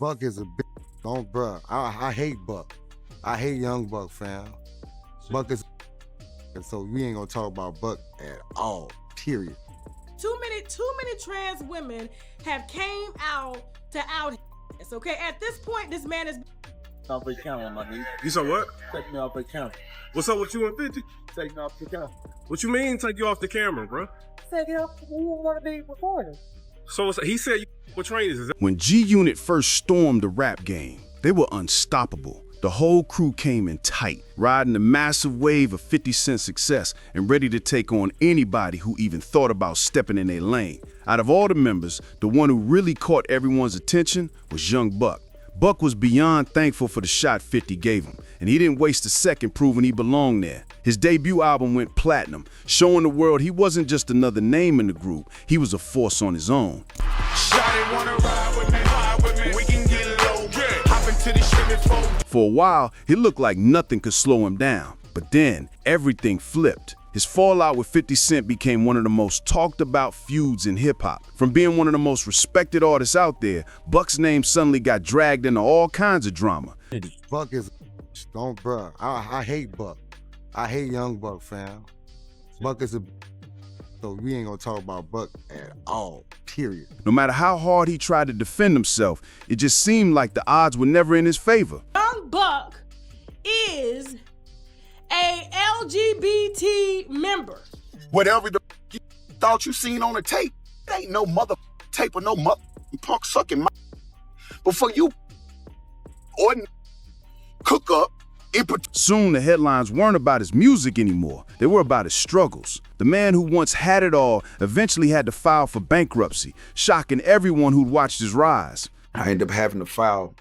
Buck is a bitch. Don't, bruh. I hate Buck. I hate young Buck, fam. Buck is and so we ain't gonna talk about Buck at all, period. Too many trans women have came out to out his, okay? At this point, this man is off the camera, my dude. You said what? Take me off the camera. What's up with you and 50? Take me off the camera. What you mean take you off the camera, bro? Take it off. You want to be recorded. So he said you with trainers. Is that When G-Unit first stormed the rap game, they were unstoppable. The whole crew came in tight, riding a massive wave of 50 Cent success and ready to take on anybody who even thought about stepping in their lane. Out of all the members, the one who really caught everyone's attention was Young Buck. Buck was beyond thankful for the shot 50 gave him, and he didn't waste a second proving he belonged there. His debut album went platinum, showing the world he wasn't just another name in the group, he was a force on his own. Shawty wanna ride with me, ride with me. We can get low, hop into the Chevy phone. For a while, it looked like nothing could slow him down, but then everything flipped. His fallout with 50 Cent became one of the most talked about feuds in hip-hop. From being one of the most respected artists out there, Buck's name suddenly got dragged into all kinds of drama. Buck is don't, bruh. I hate Buck. I hate young Buck, fam. Buck is a so we ain't gonna talk about Buck at all, period. No matter how hard he tried to defend himself, it just seemed like the odds were never in his favor. Young Buck is a LGBT member. Whatever the you thought you seen on the tape, it ain't no mother tape or no mother punk sucking my. Before you ordinary cook up, Soon the headlines weren't about his music anymore. They were about his struggles. The man who once had it all eventually had to file for bankruptcy, shocking everyone who'd watched his rise. I ended up having to file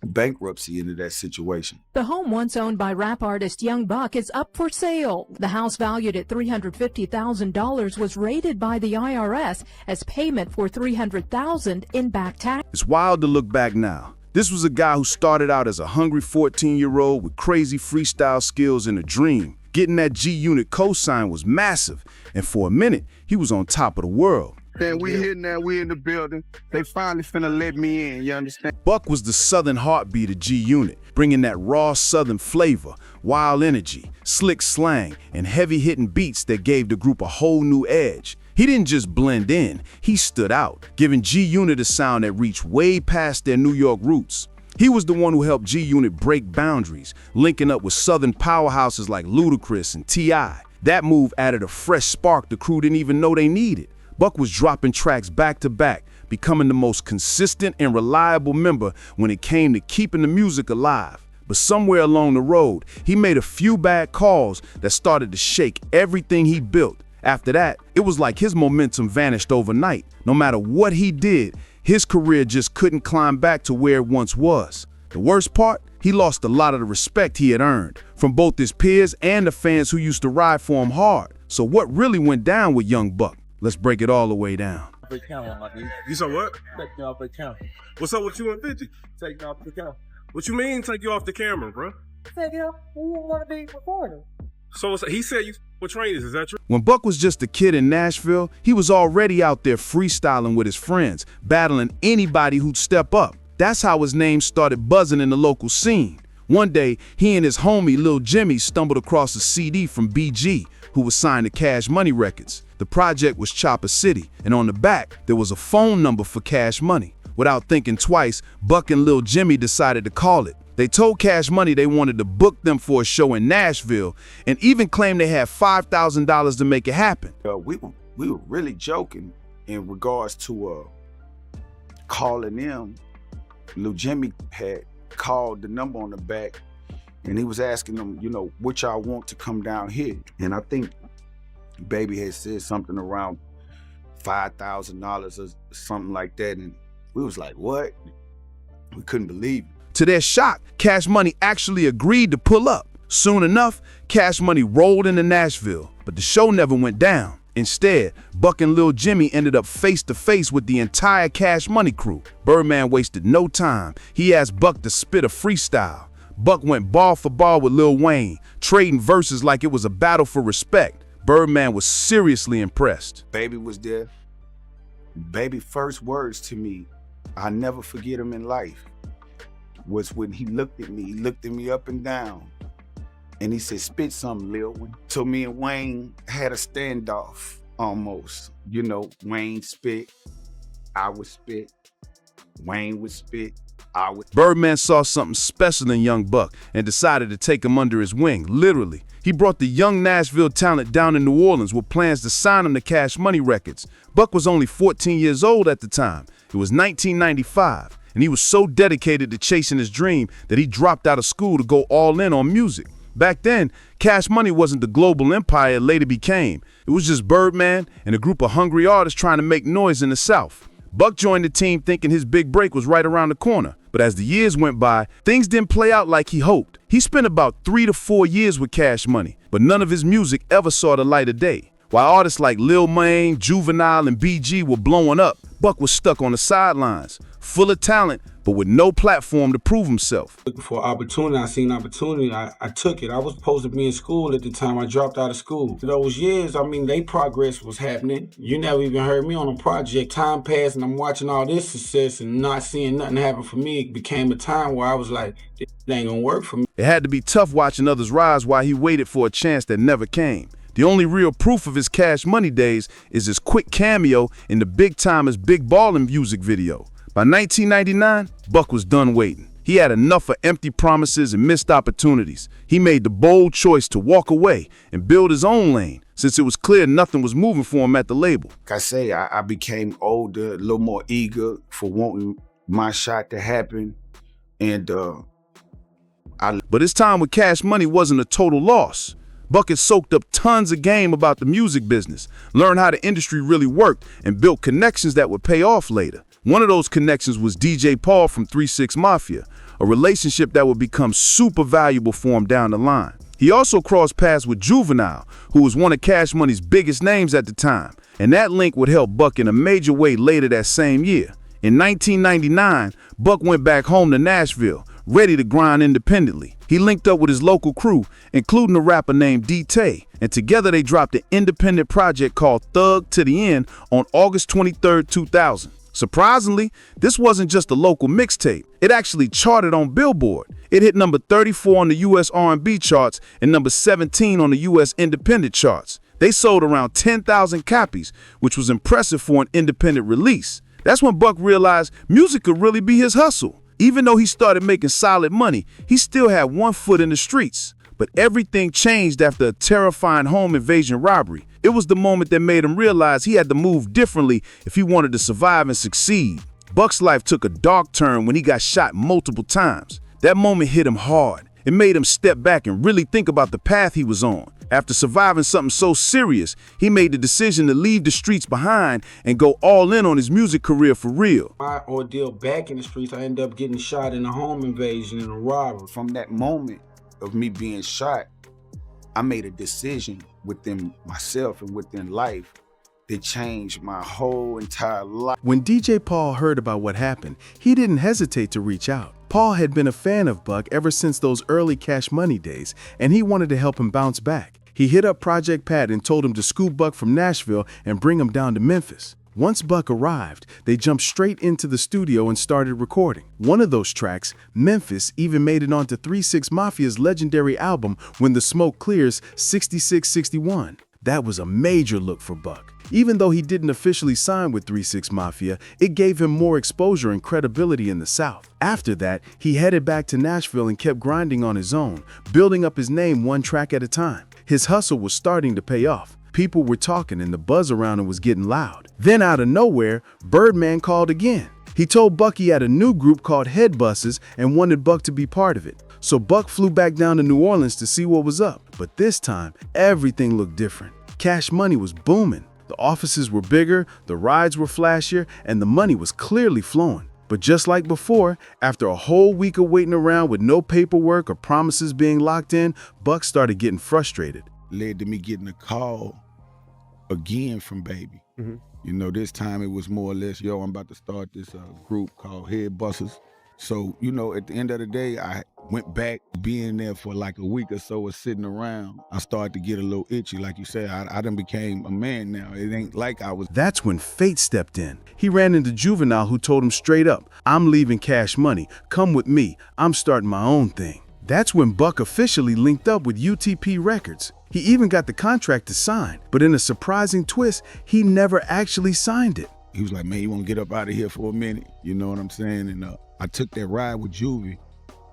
bankruptcy into that situation. The home once owned by rap artist Young Buck is up for sale. The house, valued at $350,000, was raided by the IRS as payment for $300,000 in back tax. It's wild to look back now. This was a guy who started out as a hungry 14-year-old with crazy freestyle skills and a dream. Getting that G-Unit cosign was massive, and for a minute, he was on top of the world. Man, we here now, we in the building. They finally finna let me in, you understand? Buck was the southern heartbeat of G-Unit, bringing that raw southern flavor, wild energy, slick slang, and heavy-hitting beats that gave the group a whole new edge. He didn't just blend in, he stood out, giving G-Unit a sound that reached way past their New York roots. He was the one who helped G-Unit break boundaries, linking up with southern powerhouses like Ludacris and T.I. That move added a fresh spark the crew didn't even know they needed. Buck was dropping tracks back to back, becoming the most consistent and reliable member when it came to keeping the music alive. But somewhere along the road, he made a few bad calls that started to shake everything he built. After that, it was like his momentum vanished overnight. No matter what he did, his career just couldn't climb back to where it once was. The worst part, he lost a lot of the respect he had earned from both his peers and the fans who used to ride for him hard. So what really went down with Young Buck? Let's break it all the way down. Off the camera, my dude. you said what? Take me off the camera. What's up with you and 50? Take me off the camera. What you mean take you off the camera, bro? Take it off. You want to be recorded. So he said you with trainers. Is that true? When Buck was just a kid in Nashville, he was already out there freestyling with his friends, battling anybody who'd step up. That's how his name started buzzing in the local scene. One day, he and his homie Lil Jimmy stumbled across a CD from BG, who was signed to Cash Money Records. The project was Chopper City, and on the back, there was a phone number for Cash Money. Without thinking twice, Buck and Lil Jimmy decided to call it. They told Cash Money they wanted to book them for a show in Nashville, and even claimed they had $5,000 to make it happen. We were really joking in regards to calling them. Lil Jimmy had called the number on the back, and he was asking them, you know, what y'all want to come down here. And I think Baby had said something around $5,000 or something like that, and we was like, what? We couldn't believe it. To their shock, Cash Money actually agreed to pull up. Soon enough, Cash Money rolled into Nashville, but the show never went down. Instead, Buck and Lil Jimmy ended up face to face with the entire Cash Money crew. Birdman wasted no time. He asked Buck to spit a freestyle. Buck went bar for bar with Lil Wayne, trading verses like it was a battle for respect. Birdman was seriously impressed. Baby was there. Baby first words to me I never forget him in life, was when he looked at me up and down, and he said, spit something, Lil one. So me and Wayne had a standoff almost. You know, Wayne spit, I would spit, Wayne would spit, I would. Birdman saw something special in young Buck and decided to take him under his wing, literally. He brought the young Nashville talent down in New Orleans with plans to sign him to Cash Money Records. Buck was only 14 years old at the time. It was 1995, and he was so dedicated to chasing his dream that he dropped out of school to go all in on music. Back then, Cash Money wasn't the global empire it later became. It was just Birdman and a group of hungry artists trying to make noise in the South. Buck joined the team thinking his big break was right around the corner. But as the years went by, things didn't play out like he hoped. He spent about 3 to 4 years with Cash Money, but none of his music ever saw the light of day. While artists like Lil Wayne, Juvenile, and BG were blowing up, Buck was stuck on the sidelines, full of talent, but with no platform to prove himself. Looking for opportunity, I seen opportunity, I took it. I was supposed to be in school at the time. I dropped out of school. For those years, I mean, they progress was happening. You never even heard me on a project. Time passed and I'm watching all this success and not seeing nothing happen for me. It became a time where I was like, this ain't gonna work for me. It had to be tough watching others rise while he waited for a chance that never came. The only real proof of his Cash Money days is his quick cameo in the Big Timers Big Ballin' music video. By 1999, Buck was done waiting. He had enough of empty promises and missed opportunities. He made the bold choice to walk away and build his own lane, since it was clear nothing was moving for him at the label. Like I say, I became older, a little more eager for wanting my shot to happen, and But his time with Cash Money wasn't a total loss. Buck had soaked up tons of game about the music business, learned how the industry really worked, and built connections that would pay off later. One of those connections was DJ Paul from 3 6 Mafia, a relationship that would become super valuable for him down the line. He also crossed paths with Juvenile, who was one of Cash Money's biggest names at the time, and that link would help Buck in a major way later that same year. In 1999, Buck went back home to Nashville, ready to grind independently. He linked up with his local crew, including a rapper named D-Tay, and together they dropped an independent project called Thug to the End on August 23, 2000. Surprisingly, this wasn't just a local mixtape. It actually charted on Billboard. It hit number 34 on the U.S. R&B charts and number 17 on the U.S. independent charts. They sold around 10,000 copies, which was impressive for an independent release. That's when Buck realized music could really be his hustle. Even though he started making solid money, he still had one foot in the streets. But everything changed after a terrifying home invasion robbery. It was the moment that made him realize he had to move differently if he wanted to survive and succeed. Buck's life took a dark turn when he got shot multiple times. That moment hit him hard. It made him step back and really think about the path he was on. After surviving something so serious, he made the decision to leave the streets behind and go all in on his music career for real. My ordeal back in the streets, I ended up getting shot in a home invasion and a robbery. From that moment of me being shot, I made a decision within myself and within life that changed my whole entire life. When DJ Paul heard about what happened, he didn't hesitate to reach out. Paul had been a fan of Buck ever since those early Cash Money days, and he wanted to help him bounce back. He hit up Project Pat and told him to scoop Buck from Nashville and bring him down to Memphis. Once Buck arrived, they jumped straight into the studio and started recording. One of those tracks, Memphis, even made it onto 3 6 Mafia's legendary album When the Smoke Clears 6661. That was a major look for Buck. Even though he didn't officially sign with 3 6 Mafia, it gave him more exposure and credibility in the South. After that, he headed back to Nashville and kept grinding on his own, building up his name one track at a time. His hustle was starting to pay off. People were talking and the buzz around him was getting loud. Then out of nowhere, Birdman called again. He told Buck he had a new group called Head Busters and wanted Buck to be part of it. So Buck flew back down to New Orleans to see what was up. But this time, everything looked different. Cash Money was booming. The offices were bigger, the rides were flashier, and the money was clearly flowing. But just like before, after a whole week of waiting around with no paperwork or promises being locked in, Buck started getting frustrated. Led to me getting a call again from Baby. Mm-hmm. You know, this time it was more or less, yo, I'm about to start this group called Head Busters. So, you know, at the end of the day, went back, being there for like a week or so, was sitting around, I started to get a little itchy. Like you said, I done became a man now. It ain't like I was. That's when fate stepped in. He ran into Juvenile, who told him straight up, "I'm leaving Cash Money. Come with me. I'm starting my own thing." That's when Buck officially linked up with UTP Records. He even got the contract to sign, but in a surprising twist, he never actually signed it. He was like, "Man, you want to get up out of here for a minute?" You know what I'm saying? And I took that ride with Juvie,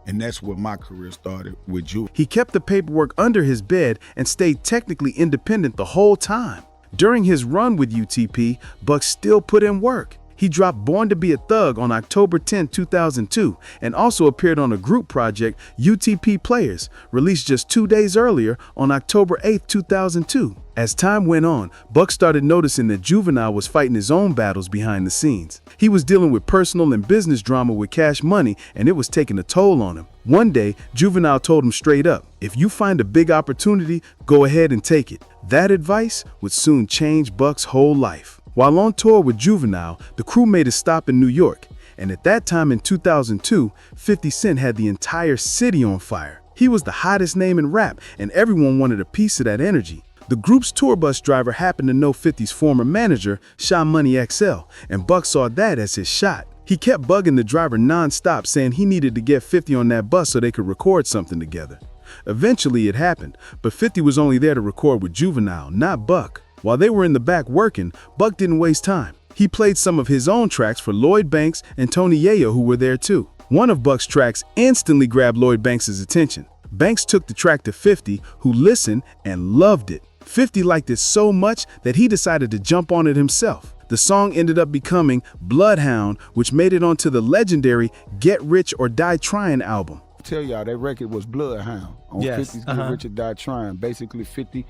and that's where my career started, with Juvie. He kept the paperwork under his bed and stayed technically independent the whole time. During his run with UTP, Buck still put in work. He dropped Born to Be a Thug on October 10, 2002, and also appeared on a group project, UTP Players, released just 2 days earlier on October 8, 2002. As time went on, Buck started noticing that Juvenile was fighting his own battles behind the scenes. He was dealing with personal and business drama with Cash Money, and it was taking a toll on him. One day, Juvenile told him straight up, "If you find a big opportunity, go ahead and take it." That advice would soon change Buck's whole life. While on tour with Juvenile, the crew made a stop in New York, and at that time in 2002, 50 Cent had the entire city on fire. He was the hottest name in rap, and everyone wanted a piece of that energy. The group's tour bus driver happened to know 50's former manager, Sha Money XL, and Buck saw that as his shot. He kept bugging the driver non-stop, saying he needed to get 50 on that bus so they could record something together. Eventually it happened, but 50 was only there to record with Juvenile, not Buck. While they were in the back working, Buck didn't waste time. He played some of his own tracks for Lloyd Banks and Tony Yayo, who were there too. One of Buck's tracks instantly grabbed Lloyd Banks' attention. Banks took the track to 50, who listened and loved it. 50 liked it so much that he decided to jump on it himself. The song ended up becoming Bloodhound, which made it onto the legendary Get Rich or Die Trying album. Tell y'all, that record was Bloodhound on 50's Get Rich or Die Trying. Basically, 50,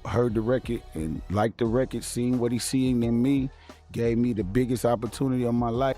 heard the record and liked the record, seen what he seen in me, gave me the biggest opportunity of my life.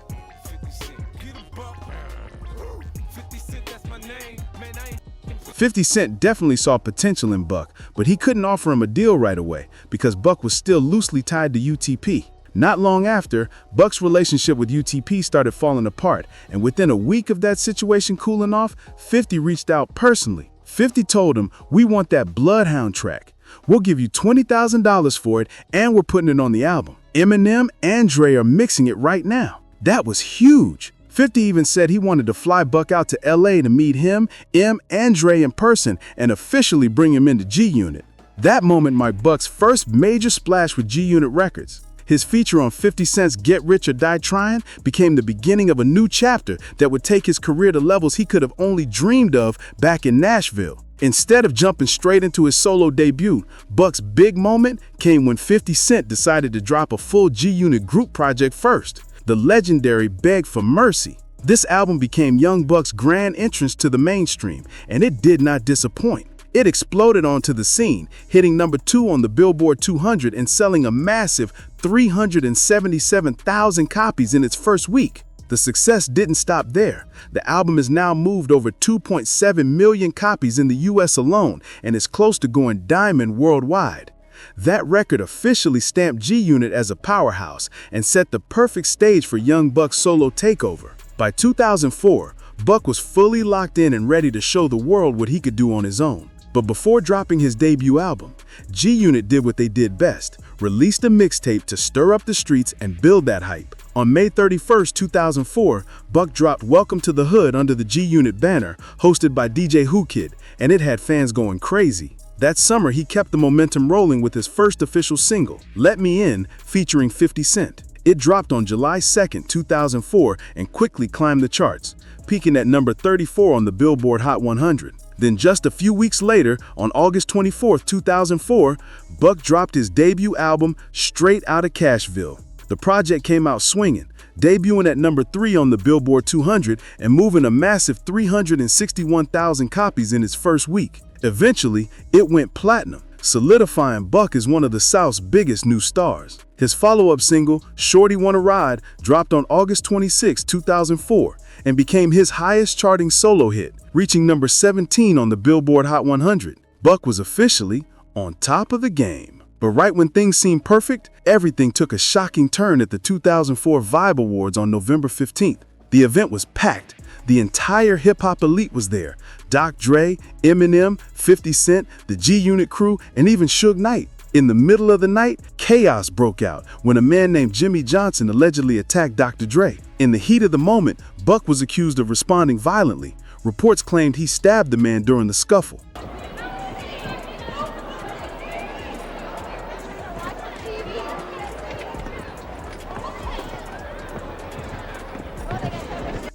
50 Cent definitely saw potential in Buck, but he couldn't offer him a deal right away because Buck was still loosely tied to UTP. Not long after, Buck's relationship with UTP started falling apart, and within a week of that situation cooling off, 50 reached out personally. 50 told him, "We want that Bloodhound track. We'll give you $20,000 for it, and we're putting it on the album. Eminem and Dre are mixing it right now." That was huge. 50 even said he wanted to fly Buck out to LA to meet him, and Dre in person and officially bring him into G-Unit. That moment marked Buck's first major splash with G-Unit Records. His feature on 50 Cent's Get Rich or Die Trying became the beginning of a new chapter that would take his career to levels he could have only dreamed of back in Nashville. Instead of jumping straight into his solo debut, Buck's big moment came when 50 Cent decided to drop a full G-Unit group project first, the legendary Beg for Mercy. This album became Young Buck's grand entrance to the mainstream, and it did not disappoint. It exploded onto the scene, hitting number 2 on the Billboard 200 and selling a massive 377,000 copies in its first week. The success didn't stop there. The album has now moved over 2.7 million copies in the US alone and is close to going diamond worldwide. That record officially stamped G-Unit as a powerhouse and set the perfect stage for Young Buck's solo takeover. By 2004, Buck was fully locked in and ready to show the world what he could do on his own. But before dropping his debut album, G-Unit did what they did best, released a mixtape to stir up the streets and build that hype. On May 31st, 2004, Buck dropped Welcome to the Hood under the G-Unit banner, hosted by DJ Who Kid, and it had fans going crazy. That summer, he kept the momentum rolling with his first official single, Let Me In, featuring 50 Cent. It dropped on July 2nd, 2004, and quickly climbed the charts, peaking at number 34 on the Billboard Hot 100. Then just a few weeks later, on August 24th, 2004, Buck dropped his debut album, Straight Outta Cashville. The project came out swinging, debuting at number 3 on the Billboard 200 and moving a massive 361,000 copies in its first week. Eventually, it went platinum, solidifying Buck as one of the South's biggest new stars. His follow-up single, Shorty Wanna Ride, dropped on August 26, 2004, and became his highest charting solo hit, reaching number 17 on the Billboard Hot 100. Buck was officially on top of the game. But right when things seemed perfect, everything took a shocking turn at the 2004 Vibe Awards on November 15th. The event was packed. The entire hip-hop elite was there. Dr. Dre, Eminem, 50 Cent, the G-Unit crew, and even Suge Knight. In the middle of the night, chaos broke out when a man named Jimmy Johnson allegedly attacked Dr. Dre. In the heat of the moment, Buck was accused of responding violently. Reports claimed he stabbed the man during the scuffle.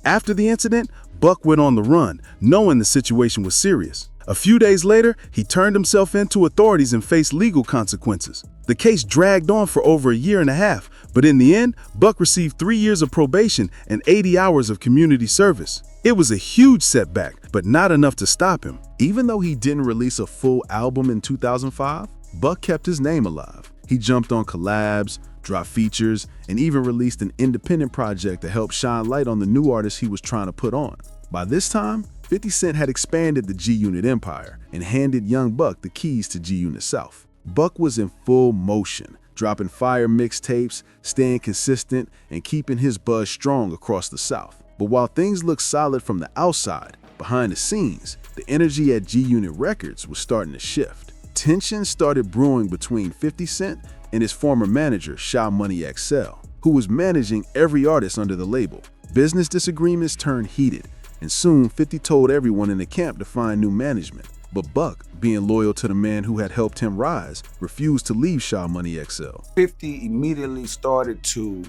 After the incident, Buck went on the run, knowing the situation was serious. A few days later, he turned himself in to authorities and faced legal consequences. The case dragged on for over a year and a half, but in the end, Buck received 3 years of probation and 80 hours of community service. It was a huge setback, but not enough to stop him. Even though he didn't release a full album in 2005, Buck kept his name alive. He jumped on collabs, dropped features, and even released an independent project to help shine light on the new artists he was trying to put on. By this time, 50 Cent had expanded the G-Unit empire and handed young Buck the keys to G-Unit South. Buck was in full motion, dropping fire mixtapes, staying consistent, and keeping his buzz strong across the South. But while things looked solid from the outside, behind the scenes, the energy at G-Unit Records was starting to shift. Tension started brewing between 50 Cent and his former manager, Sha Money XL, who was managing every artist under the label. Business disagreements turned heated, and soon 50 told everyone in the camp to find new management. But Buck, being loyal to the man who had helped him rise, refused to leave Sha Money XL. 50 immediately started to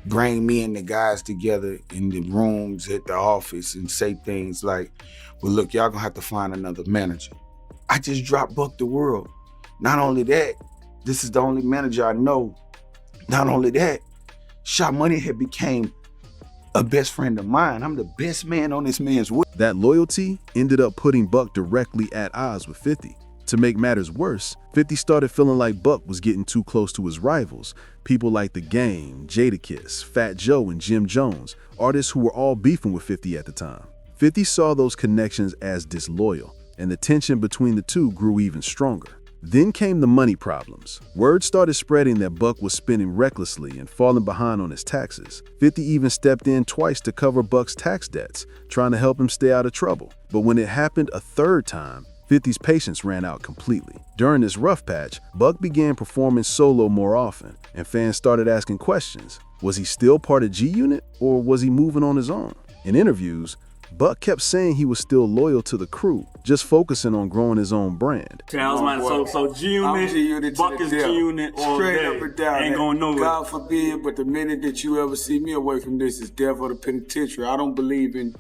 bring me and the guys together in the rooms at the office and say things like, well, look, y'all gonna have to find another manager. I just dropped Buck the world. Not only that, this is the only manager I know. Not only that, Sha Money had became a best friend of mine. I'm the best man on this man's way. That loyalty ended up putting Buck directly at odds with 50. To make matters worse, 50 started feeling like Buck was getting too close to his rivals. People like The Game, Jadakiss, Fat Joe, and Jim Jones, artists who were all beefing with 50 at the time. 50 saw those connections as disloyal, and the tension between the two grew even stronger. Then came the money problems. Word started spreading that Buck was spending recklessly and falling behind on his taxes. 50 even stepped in twice to cover Buck's tax debts, trying to help him stay out of trouble. But when it happened a third time, 50's patience ran out completely. During this rough patch, Buck began performing solo more often, and fans started asking questions. Was he still part of G-Unit, or was he moving on his own? In interviews, Buck kept saying he was still loyal to the crew, just focusing on growing his own brand. So G-Unit, Buck is G-Unit all Straight day. up and down. Ain't going nowhere. God forbid, but the minute that you ever see me away from this is death or the penitentiary. I don't believe in...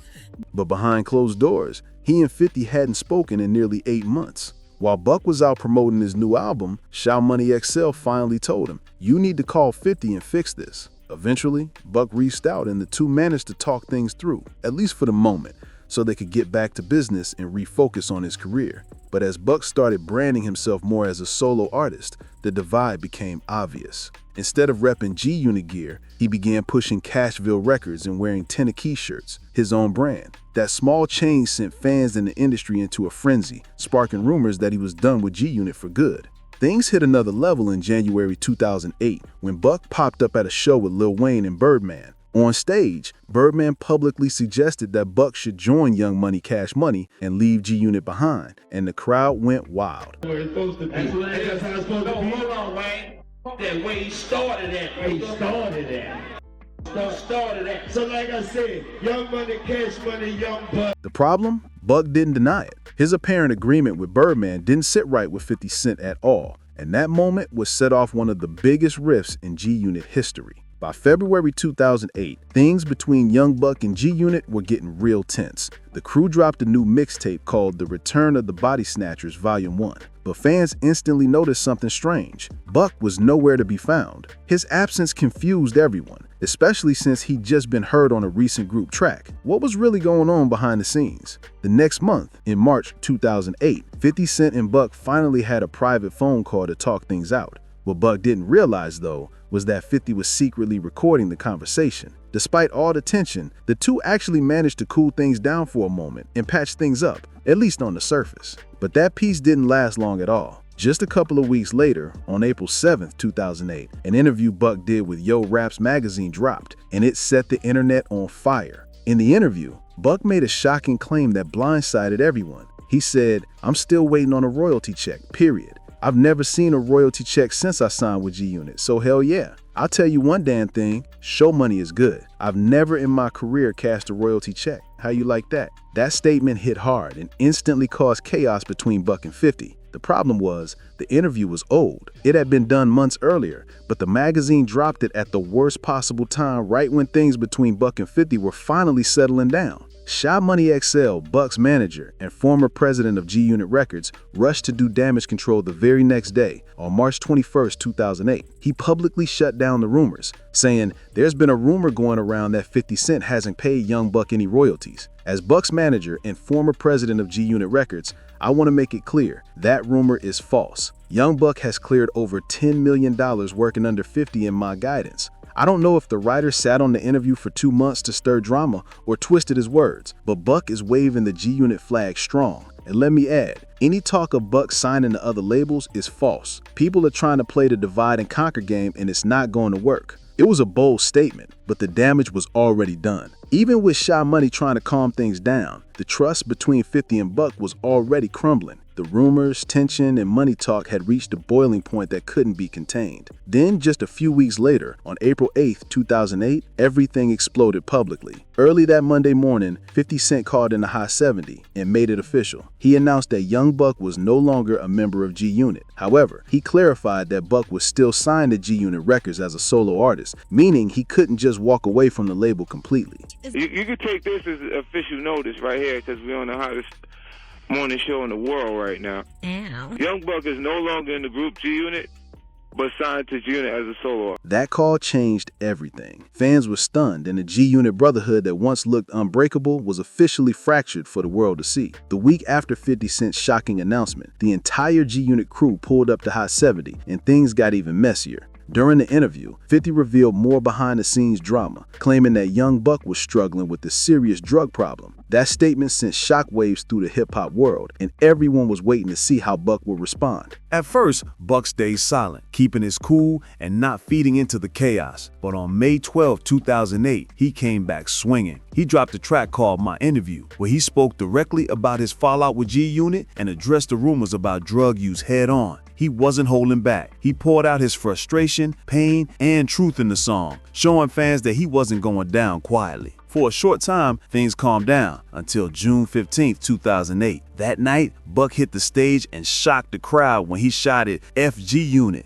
But behind closed doors, he and 50 hadn't spoken in nearly 8 months. While Buck was out promoting his new album, Sha Money XL finally told him, "You need to call 50 and fix this." Eventually, Buck reached out and the two managed to talk things through, at least for the moment, so they could get back to business and refocus on his career. But as Buck started branding himself more as a solo artist, the divide became obvious. Instead of repping G-Unit gear, he began pushing Cashville records and wearing Tennessee shirts, his own brand. That small change sent fans in the industry into a frenzy, sparking rumors that he was done with G-Unit for good. Things hit another level in January 2008 when Buck popped up at a show with Lil Wayne and Birdman. On stage, Birdman publicly suggested that Buck should join Young Money Cash Money and leave G-Unit behind, and the crowd went wild. Where it's supposed to be. That's how it's supposed to be. Hold on, Wayne. That way he started at. So like I said, Young Money, Cash Money, Young Buck. The problem? Buck didn't deny it. His apparent agreement with Birdman didn't sit right with 50 Cent at all, and that moment would set off one of the biggest rifts in G-Unit history. By February 2008, things between Young Buck and G-Unit were getting real tense. The crew dropped a new mixtape called The Return of the Body Snatchers Volume 1. But fans instantly noticed something strange. Buck was nowhere to be found. His absence confused everyone, especially since he'd just been heard on a recent group track. What was really going on behind the scenes? The next month, in March 2008, 50 Cent and Buck finally had a private phone call to talk things out. What Buck didn't realize, though, was that 50 was secretly recording the conversation. Despite all the tension, the two actually managed to cool things down for a moment and patch things up, at least on the surface. But that peace didn't last long at all. Just a couple of weeks later, on April 7th, 2008, an interview Buck did with Yo Raps magazine dropped, and it set the internet on fire. In the interview, Buck made a shocking claim that blindsided everyone. He said, "I'm still waiting on a royalty check, period. I've never seen a royalty check since I signed with G-Unit, so hell yeah. I'll tell you one damn thing, show money is good. I've never in my career cashed a royalty check. How you like that?" That statement hit hard and instantly caused chaos between Buck and 50. The problem was, the interview was old. It had been done months earlier, but the magazine dropped it at the worst possible time, right when things between Buck and 50 were finally settling down. Shy Money XL, Buck's manager and former president of G-Unit Records, rushed to do damage control the very next day, on March 21st, 2008. He publicly shut down the rumors, saying, "There's been a rumor going around that 50 Cent hasn't paid Young Buck any royalties. As Buck's manager and former president of G-Unit Records, I want to make it clear, that rumor is false. Young Buck has cleared over $10 million working under 50 in my guidance. I don't know if the writer sat on the interview for 2 months to stir drama or twisted his words, but Buck is waving the G-Unit flag strong. And let me add, any talk of Buck signing to other labels is false. People are trying to play the divide and conquer game, and it's not going to work." It was a bold statement, but the damage was already done. Even with Shy Money trying to calm things down, the trust between 50 and Buck was already crumbling. The rumors, tension, and money talk had reached a boiling point that couldn't be contained. Then, just a few weeks later, on April 8th, 2008, everything exploded publicly. Early that Monday morning, 50 Cent called in the High 70 and made it official. He announced that Young Buck was no longer a member of G-Unit. However, he clarified that Buck was still signed to G-Unit Records as a solo artist, meaning he couldn't just walk away from the label completely. You could take this as official notice right here, because we're on the hottest morning show in the world right now. Ow. Young Buck is no longer in the group G-Unit, but signed to G-Unit as a solo artist. That call changed everything. Fans were stunned, and the G-Unit brotherhood that once looked unbreakable was officially fractured for the world to see. The week after 50 Cent's shocking announcement, the entire G-Unit crew pulled up to High 70, and things got even messier. During the interview, 50 revealed more behind-the-scenes drama, claiming that Young Buck was struggling with a serious drug problem. That statement sent shockwaves through the hip-hop world, and everyone was waiting to see how Buck would respond. At first, Buck stayed silent, keeping his cool and not feeding into the chaos. But on May 12, 2008, he came back swinging. He dropped a track called My Interview, where he spoke directly about his fallout with G-Unit and addressed the rumors about drug use head-on. He wasn't holding back. He poured out his frustration, pain, and truth in the song, showing fans that he wasn't going down quietly. For a short time, things calmed down until June 15, 2008. That night, Buck hit the stage and shocked the crowd when he shouted "FG Unit."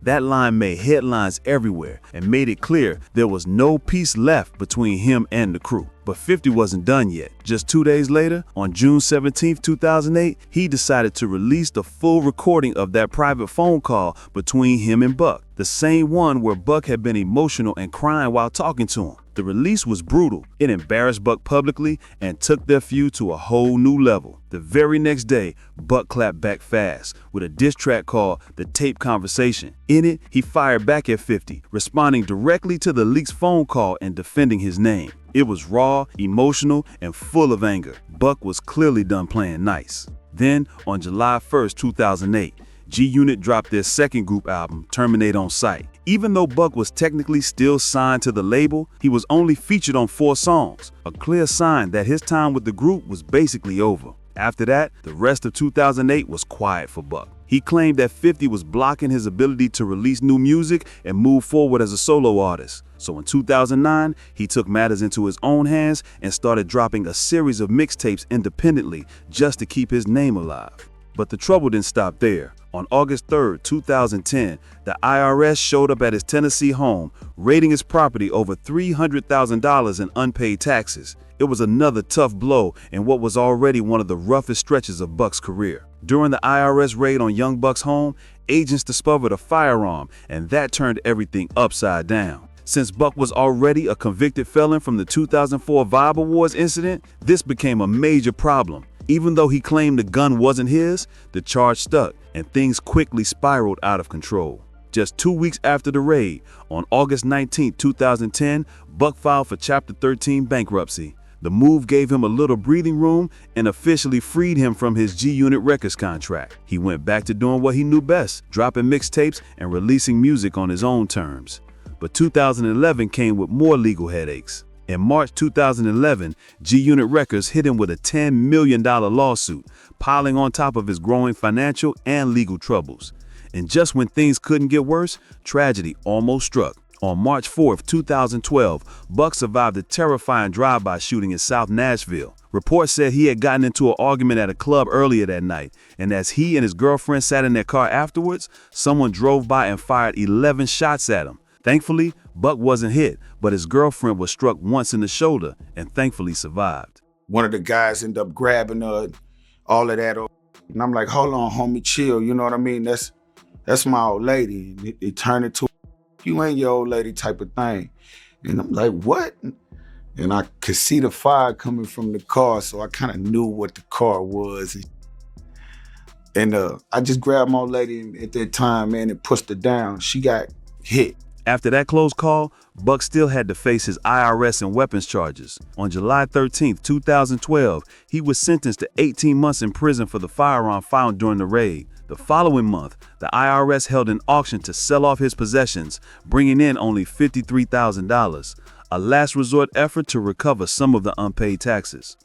That line made headlines everywhere and made it clear there was no peace left between him and the crew. But 50 wasn't done yet. Just 2 days later, on June 17, 2008, he decided to release the full recording of that private phone call between him and Buck, the same one where Buck had been emotional and crying while talking to him. The release was brutal. It embarrassed Buck publicly and took their feud to a whole new level. The very next day, Buck clapped back fast with a diss track called The Tape Conversation. In it, he fired back at 50, responding directly to the leaked phone call and defending his name. It was raw, emotional, and full of anger. Buck was clearly done playing nice. Then, on July 1st, 2008, G-Unit dropped their second group album, Terminate on Sight. Even though Buck was technically still signed to the label, he was only featured on 4 songs, a clear sign that his time with the group was basically over. After that, the rest of 2008 was quiet for Buck. He claimed that 50 was blocking his ability to release new music and move forward as a solo artist. So in 2009, he took matters into his own hands and started dropping a series of mixtapes independently just to keep his name alive. But the trouble didn't stop there. On August 3rd, 2010, the IRS showed up at his Tennessee home, raiding his property over $300,000 in unpaid taxes. It was another tough blow in what was already one of the roughest stretches of Buck's career. During the IRS raid on Young Buck's home, agents discovered a firearm, and that turned everything upside down. Since Buck was already a convicted felon from the 2004 Vibe Awards incident, this became a major problem. Even though he claimed the gun wasn't his, the charge stuck, and things quickly spiraled out of control. Just 2 weeks after the raid, on August 19, 2010, Buck filed for Chapter 13 bankruptcy. The move gave him a little breathing room and officially freed him from his G-Unit Records contract. He went back to doing what he knew best, dropping mixtapes and releasing music on his own terms. But 2011 came with more legal headaches. In March 2011, G-Unit Records hit him with a $10 million lawsuit, piling on top of his growing financial and legal troubles. And just when things couldn't get worse, tragedy almost struck. On March 4, 2012, Buck survived a terrifying drive-by shooting in South Nashville. Reports said he had gotten into an argument at a club earlier that night, and as he and his girlfriend sat in their car afterwards, someone drove by and fired 11 shots at him. Thankfully, Buck wasn't hit, but his girlfriend was struck once in the shoulder and thankfully survived. One of the guys ended up grabbing all of that, and I'm like, hold on, homie, chill, you know what I mean? That's my old lady. And it turned into, you ain't your old lady type of thing. And I'm like, what? And I could see the fire coming from the car, so I kind of knew what the car was. And I just grabbed my old lady at that time, man, and pushed her down. She got hit. After that close call, Buck still had to face his IRS and weapons charges. On July 13, 2012, he was sentenced to 18 months in prison for the firearm found during the raid. The following month, the IRS held an auction to sell off his possessions, bringing in only $53,000, a last resort effort to recover some of the unpaid taxes.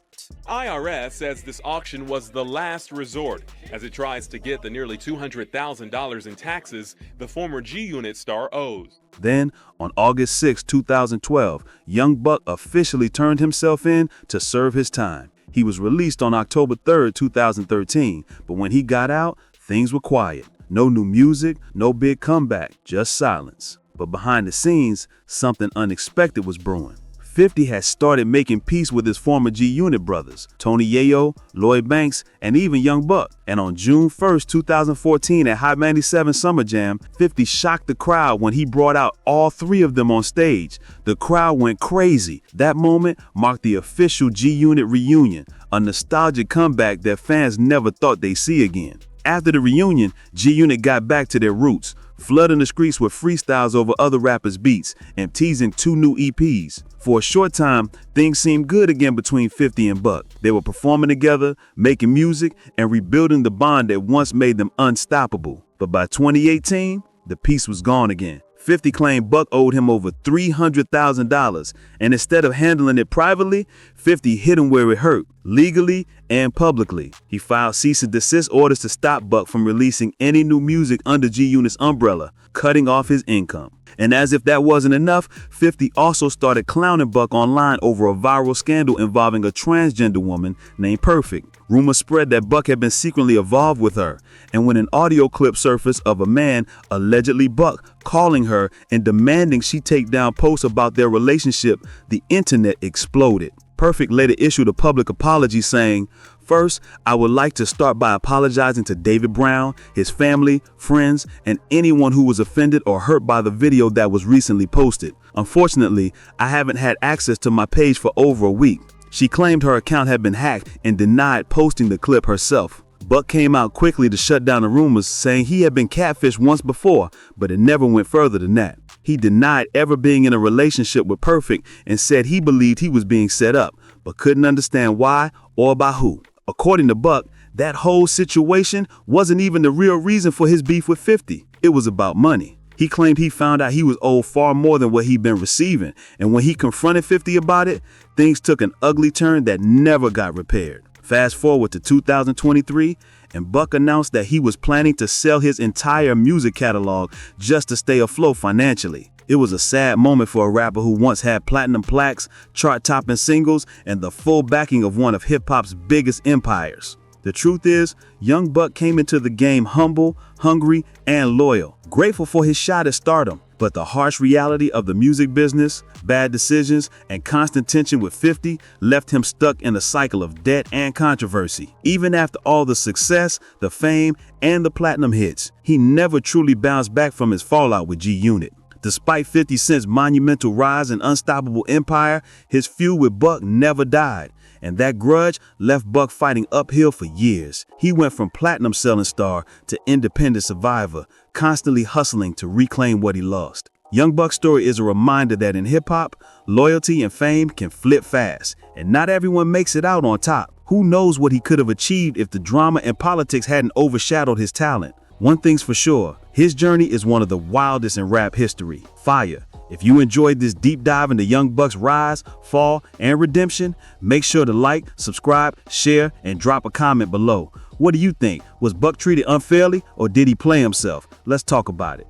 IRS says this auction was the last resort as it tries to get the nearly $200,000 in taxes the former G-Unit star owes. Then, on August 6, 2012, young Buck officially turned himself in to serve his time. He was released on October 3, 2013, but when he got out, things were quiet. No new music, no big comeback, just silence. But behind the scenes, something unexpected was brewing. 50 had started making peace with his former G-Unit brothers, Tony Yayo, Lloyd Banks, and even Young Buck. And on June 1st, 2014 at Hot 97 Summer Jam, 50 shocked the crowd when he brought out all three of them on stage. The crowd went crazy. That moment marked the official G-Unit reunion, a nostalgic comeback that fans never thought they'd see again. After the reunion, G-Unit got back to their roots, flooding the streets with freestyles over other rappers' beats and teasing 2 new EPs. For a short time, things seemed good again between 50 and Buck. They were performing together, making music, and rebuilding the bond that once made them unstoppable. But by 2018, the peace was gone again. 50 claimed Buck owed him over $300,000, and instead of handling it privately, 50 hit him where it hurt, legally and publicly. He filed cease and desist orders to stop Buck from releasing any new music under G-Unit's umbrella, cutting off his income. And as if that wasn't enough, 50 also started clowning Buck online over a viral scandal involving a transgender woman named Perfect. Rumors spread that Buck had been secretly involved with her, and when an audio clip surfaced of a man, allegedly Buck, calling her and demanding she take down posts about their relationship, the internet exploded. Perfect later issued a public apology saying, "First, I would like to start by apologizing to David Brown, his family, friends, and anyone who was offended or hurt by the video that was recently posted. Unfortunately, I haven't had access to my page for over a week." She claimed her account had been hacked and denied posting the clip herself. Buck came out quickly to shut down the rumors, saying he had been catfished once before, but it never went further than that. He denied ever being in a relationship with Perfect and said he believed he was being set up, but couldn't understand why or by who. According to Buck, that whole situation wasn't even the real reason for his beef with 50. It was about money. He claimed he found out he was owed far more than what he'd been receiving, and when he confronted 50 about it, things took an ugly turn that never got repaired. Fast forward to 2023, and Buck announced that he was planning to sell his entire music catalog just to stay afloat financially. It was a sad moment for a rapper who once had platinum plaques, chart-topping singles, and the full backing of one of hip-hop's biggest empires. The truth is, young Buck came into the game humble, hungry, and loyal, grateful for his shot at stardom. But the harsh reality of the music business, bad decisions, and constant tension with 50 left him stuck in a cycle of debt and controversy. Even after all the success, the fame, and the platinum hits, he never truly bounced back from his fallout with G-Unit. Despite 50 Cent's monumental rise and unstoppable empire, his feud with Buck never died. And that grudge left Buck fighting uphill for years. He went from platinum selling star to independent survivor, constantly hustling to reclaim what he lost. Young Buck's story is a reminder that in hip-hop, loyalty and fame can flip fast, and not everyone makes it out on top. Who knows what he could have achieved if the drama and politics hadn't overshadowed his talent? One thing's for sure, his journey is one of the wildest in rap history. Fire. If you enjoyed this deep dive into Young Buck's rise, fall, and redemption, make sure to like, subscribe, share, and drop a comment below. What do you think? Was Buck treated unfairly, or did he play himself? Let's talk about it.